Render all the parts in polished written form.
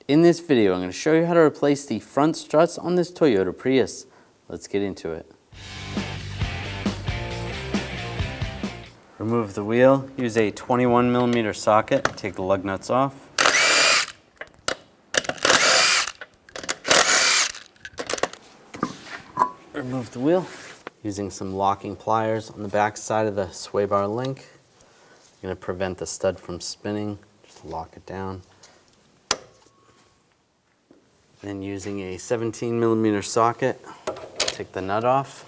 In this video, I'm going to show you how to replace the front struts on this Toyota Prius. Let's get into it. Remove the wheel, use a 21mm socket, take the lug nuts off. Remove the wheel, using some locking pliers on the back side of the sway bar link. You're going to prevent the stud from spinning, just lock it down. Then using a 17mm socket, take the nut off.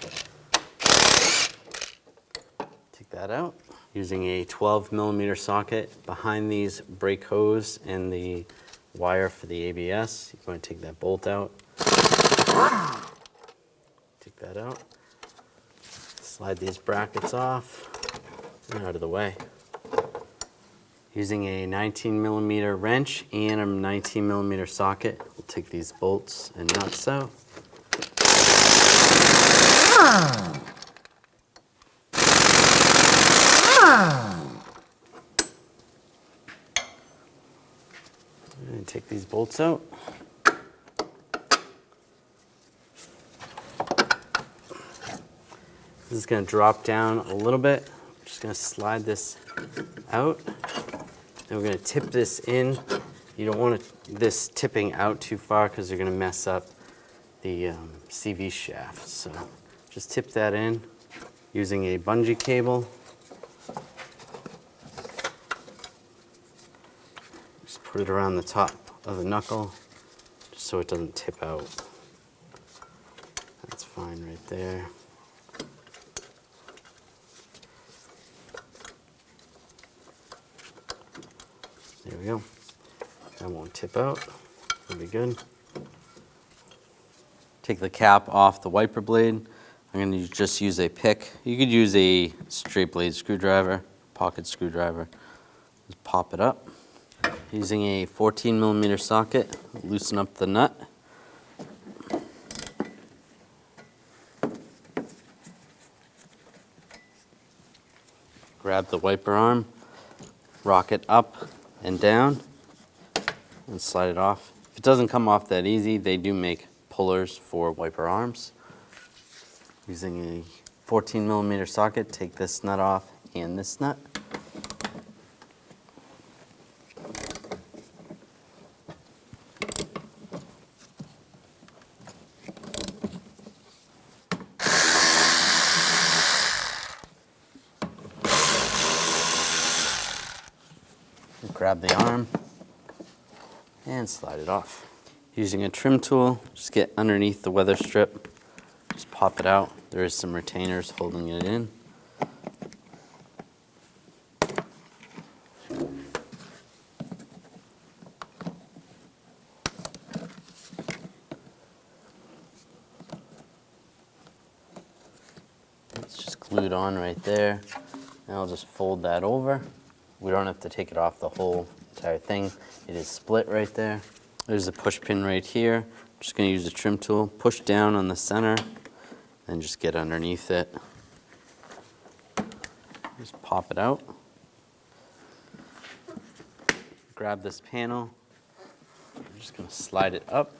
Take that out. Using a 12mm socket behind these brake hose and the wire for the ABS, you're going to take that bolt out. Take that out. Slide these brackets off and out of the way. Using a 19mm wrench and a 19mm socket, we'll take these bolts and nuts out. And take these bolts out. This is going to drop down a little bit. I'm just going to slide this out. And we're going to tip this in. You don't want this tipping out too far because you're going to mess up the CV shaft. So just tip that in using a bungee cable. Just put it around the top of the knuckle just so it doesn't tip out. That's fine right there. There we go. That won't tip out. That'll be good. Take the cap off the wiper blade. I'm going to just use a pick. You could use a straight blade screwdriver, pocket screwdriver. Just pop it up. Using a 14mm socket, loosen up the nut. Grab the wiper arm, rock it up and down, and slide it off. If it doesn't come off that easy, they do make pullers for wiper arms. Using a 14mm socket, take this nut off and this nut. Grab the arm and slide it off. Using a trim tool, just get underneath the weather strip, just pop it out. There is some retainers holding it in. It's just glued on right there. And I'll just fold that over. We don't have to take it off the whole entire thing. It is split right there. There's a push pin right here. I'm just going to use a trim tool, push down on the center, and just get underneath it. Just pop it out. Grab this panel. I'm just going to slide it up.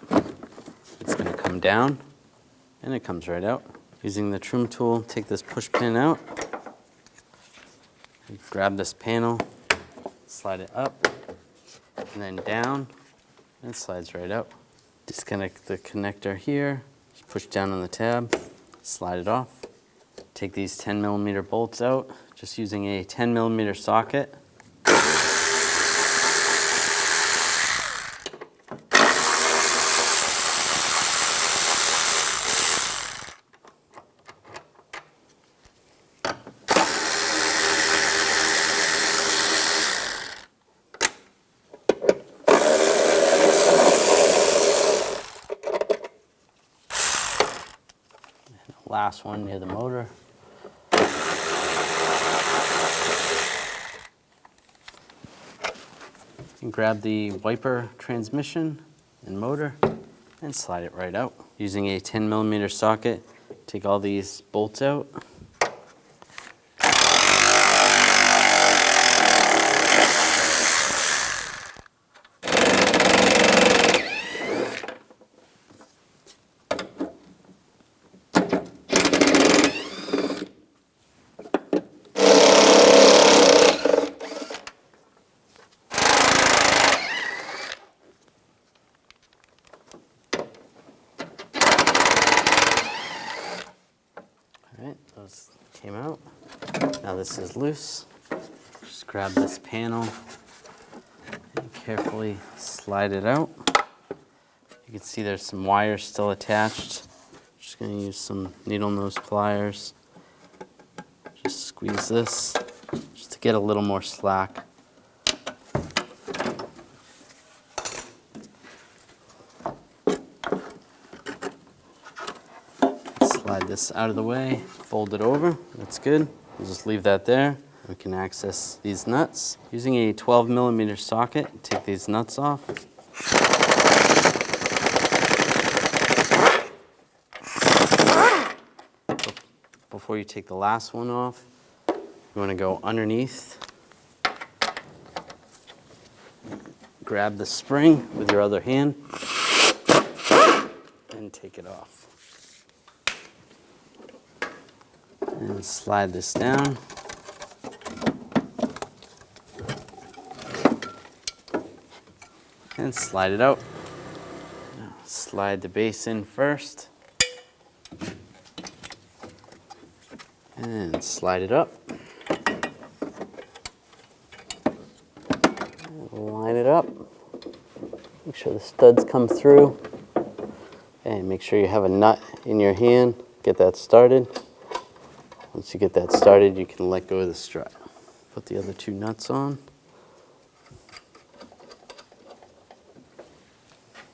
It's going to come down, and it comes right out. Using the trim tool, take this push pin out. Grab this panel, slide it up, and then down, and it slides right out. Disconnect the connector here, just push down on the tab, slide it off. Take these 10mm bolts out, just using a 10mm socket. Last one near the motor. And grab the wiper transmission and motor and slide it right out. Using a 10mm socket, take all these bolts out. Those came out. Now this is loose. Just grab this panel and carefully slide it out. You can see there's some wires still attached. Just going to use some needle nose pliers. Just squeeze this just to get a little more slack. Slide this out of the way, fold it over. That's good. We'll just leave that there. We can access these nuts. Using a 12mm socket, take these nuts off. Before you take the last one off, you want to go underneath. Grab the spring with your other hand and take it off. And slide this down. And slide it out. Now slide the base in first. And slide it up. And line it up. Make sure the studs come through. And make sure you have a nut in your hand. Get that started. Once you get that started, you can let go of the strut. Put the other two nuts on.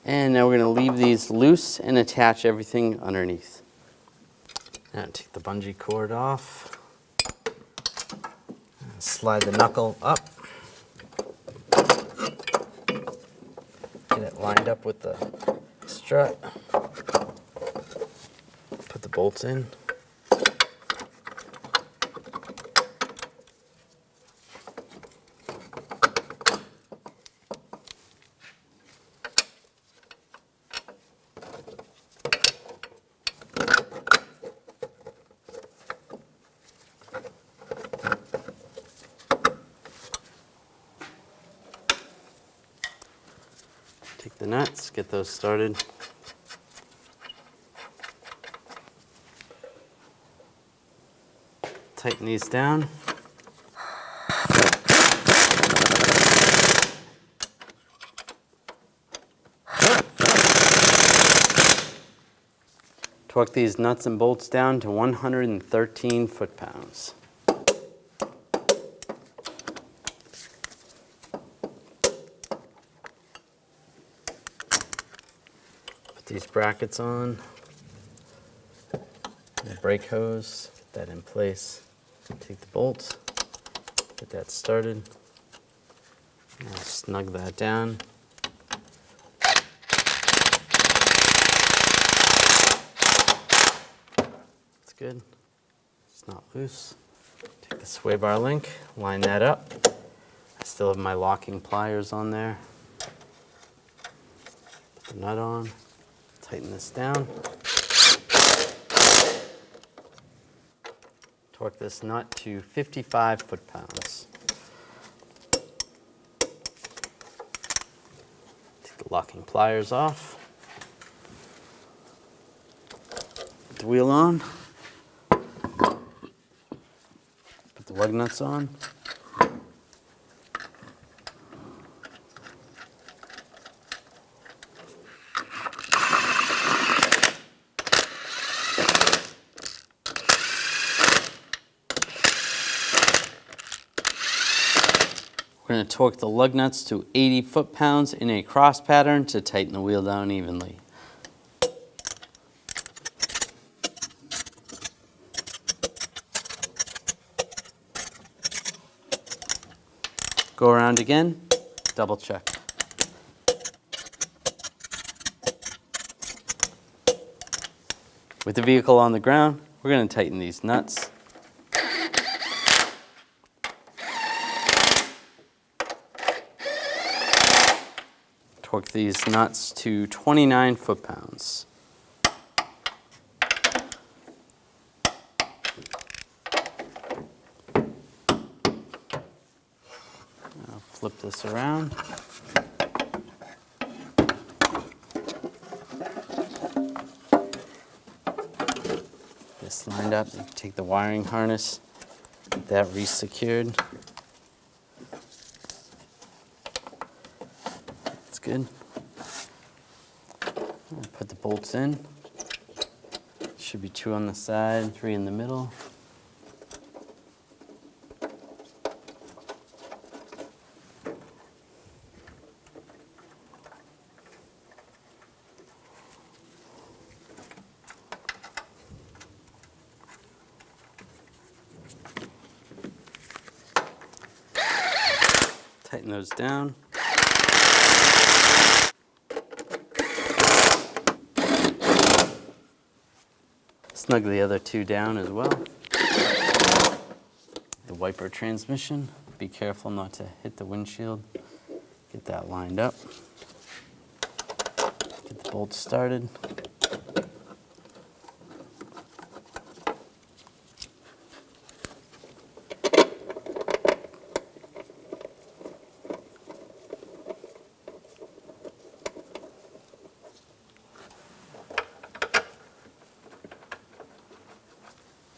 And now we're going to leave these loose and attach everything underneath. Now take the bungee cord off. Slide the knuckle up. Get it lined up with the strut. Put the bolts in. Take the nuts, get those started. Tighten these down. Torque these nuts and bolts down to 113 foot-pounds. These brackets on, the brake hose, get that in place. Take the bolt, get that started. Now snug that down. That's good. It's not loose. Take the sway bar link, line that up. I still have my locking pliers on there. Put the nut on. Tighten this down. Torque this nut to 55 foot-pounds. Take the locking pliers off. Put the wheel on. Put the lug nuts on. We're going to torque the lug nuts to 80 foot-pounds in a cross pattern to tighten the wheel down evenly. Go around again, double check. With the vehicle on the ground, we're going to tighten these nuts. Torque these nuts to 29 foot-pounds. Now flip this around. this lined up. You take the wiring harness, get that re-secured. That's good. Put the bolts in. Should be 2 on the side, 3 in the middle. Tighten those down. Snug the other 2 down as well. The wiper transmission, be careful not to hit the windshield. Get that lined up. Get the bolts started.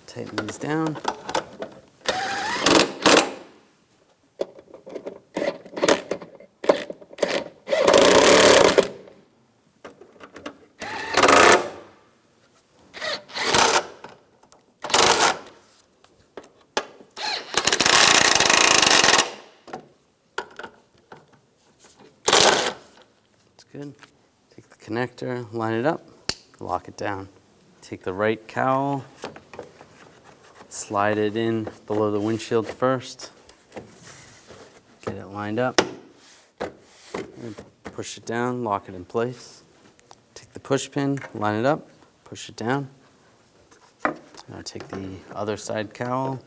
Tighten these down. That's good. Take the connector, line it up, lock it down. Take the right cowl, slide it in below the windshield first. Get it lined up. And push it down, lock it in place. Take the push pin, line it up, push it down. Now take the other side cowl,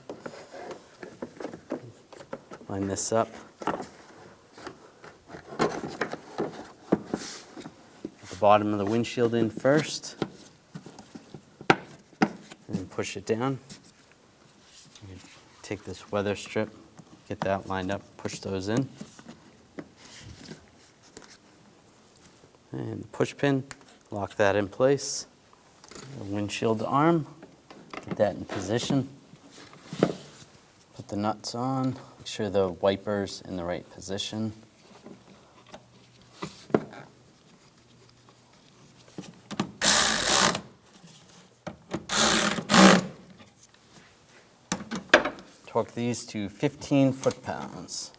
line this up. Get the bottom of the windshield in first, and then push it down. Take this weather strip, get that lined up, push those in. And push pin, lock that in place. The windshield arm, get that in position. Put the nuts on, make sure the wiper's in the right position. Torque these to 15 foot-pounds.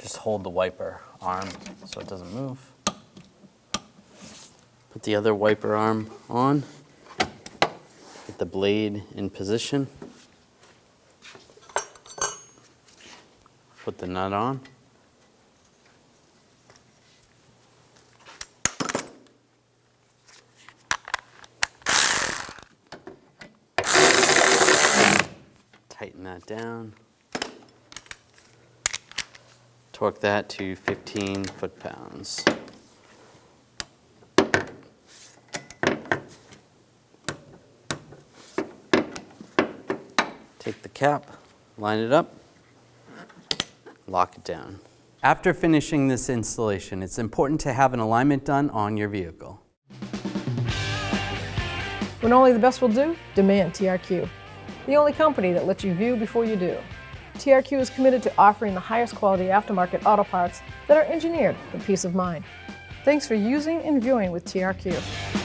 Just hold the wiper arm so it doesn't move. Put the other wiper arm on. Get the blade in position. Put the nut on. Tighten that down. Torque that to 15 foot-pounds. Take the cap, line it up, lock it down. After finishing this installation, it's important to have an alignment done on your vehicle. When only the best will do, demand TRQ. The only company that lets you view before you do. TRQ is committed to offering the highest quality aftermarket auto parts that are engineered for peace of mind. Thanks for using and viewing with TRQ.